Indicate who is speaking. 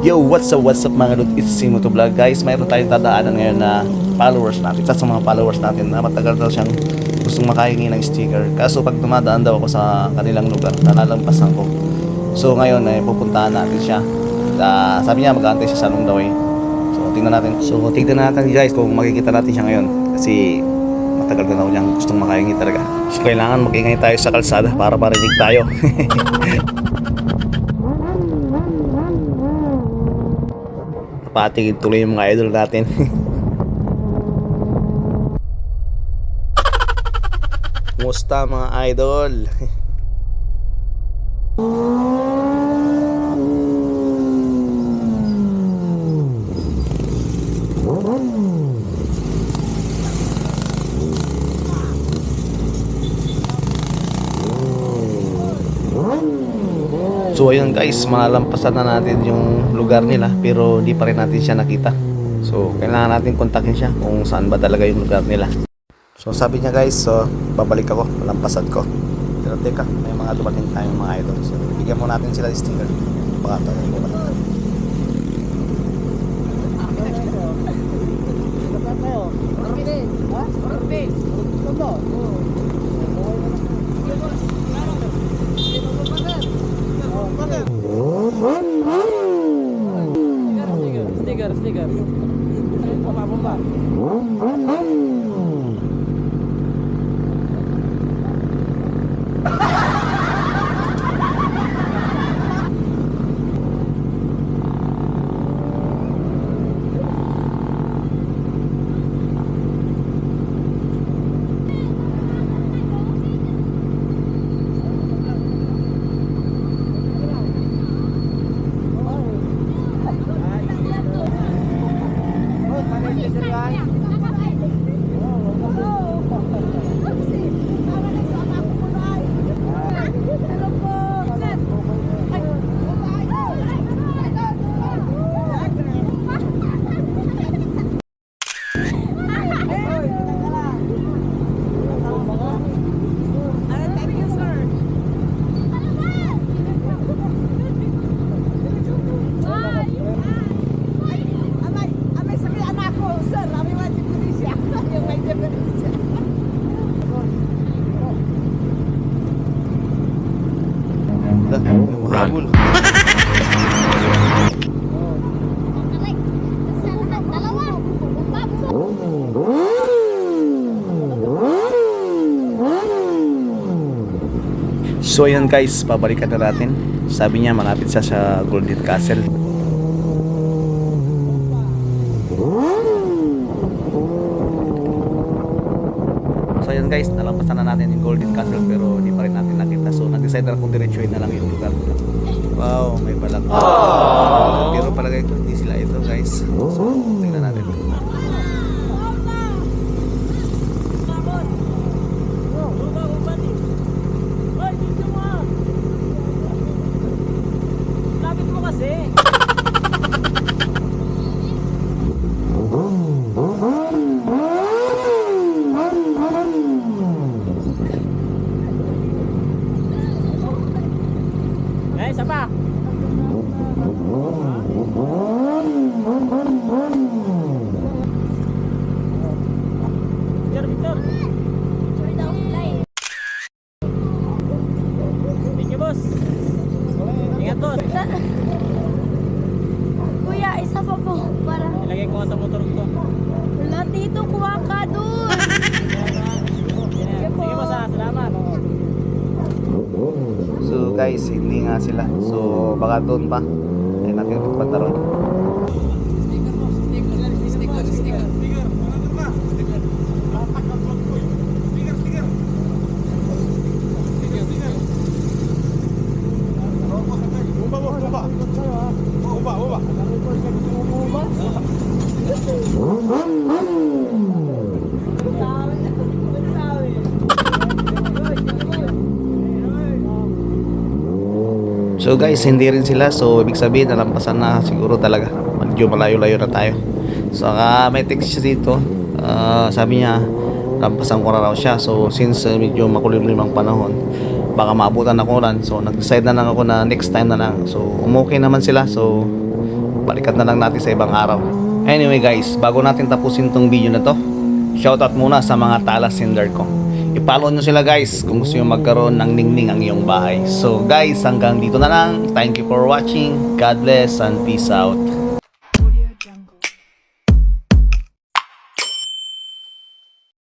Speaker 1: Yo, what's up mga dude, it's Simo to Vlog. Guys, mayroon tayong dadaanan ngayon na followers natin. Isa sa mga followers natin na matagal daw siyang gustong makahingi ng sticker. Kaso pag dumadaan daw ako sa kanilang lugar, nalalampasan ko. So ngayon, pupuntahan natin siya. Sabi niya mag-aantay siya sa along the way. So tingnan natin guys kung makikita natin siya ngayon. Kasi matagal na daw niyang gustong makahingi talaga. So kailangan mag-ingay tayo sa kalsada para marinig tayo. Patingin tuloy yung mga idol natin. Kumusta mga idol? So ayun guys, malalampasan na natin yung lugar nila pero di pa rin natin siya nakita. So kailangan natin kontakin siya kung saan ba talaga yung lugar nila. So sabi niya guys, so babalik ako, malampasan ko. Pero teka, may mga dumating tayong mga idol. So bigyan mo natin sila ng sticker. Baka tayo bumalik tayo.
Speaker 2: Sticker. Bomba.
Speaker 1: Mahabol. So ayan guys, pabalikan na natin. Sabi niya malapit siya sa Golden Castle. So ayan guys, nalampasan na natin yung Golden Castle pero di pa rin natin nakita. So nag-decide na kung diretsuhin na lang yung lugar. Wow, may balang. Pero palagay ko hindi sila ito guys. So tingnan natin.
Speaker 2: Lapit mo kasi. Isa pa. Victor. Thank you, boss. Ingat, boss.
Speaker 3: Kuya, isa pa po. Para.
Speaker 2: Ilagay ko nga sa motor ko.
Speaker 3: Wala dito, kuha ka doon.
Speaker 2: Sige, boss. Salamat.
Speaker 1: So guys, hindi nga sila. So baka doon pa. Ay natin punta ron. So guys, hindi rin sila. So ibig sabihin nalampasan na siguro talaga. Medyo malayo-layo na tayo. So may text siya dito. Sabi niya lampasan ko na raw siya. So since medyo makulimlim ang panahon, baka maabutan ako ulan. So nag-decide na lang ako na next time na lang. So umokay naman sila. So balikan na lang natin sa ibang araw. Anyway guys, bago natin tapusin tong video na to, shoutout muna sa mga talasender ko. I-follow nyo sila guys kung gusto nyo magkaroon ng ningning ang iyong bahay. So guys, hanggang dito na lang. Thank you for watching. God bless and peace out.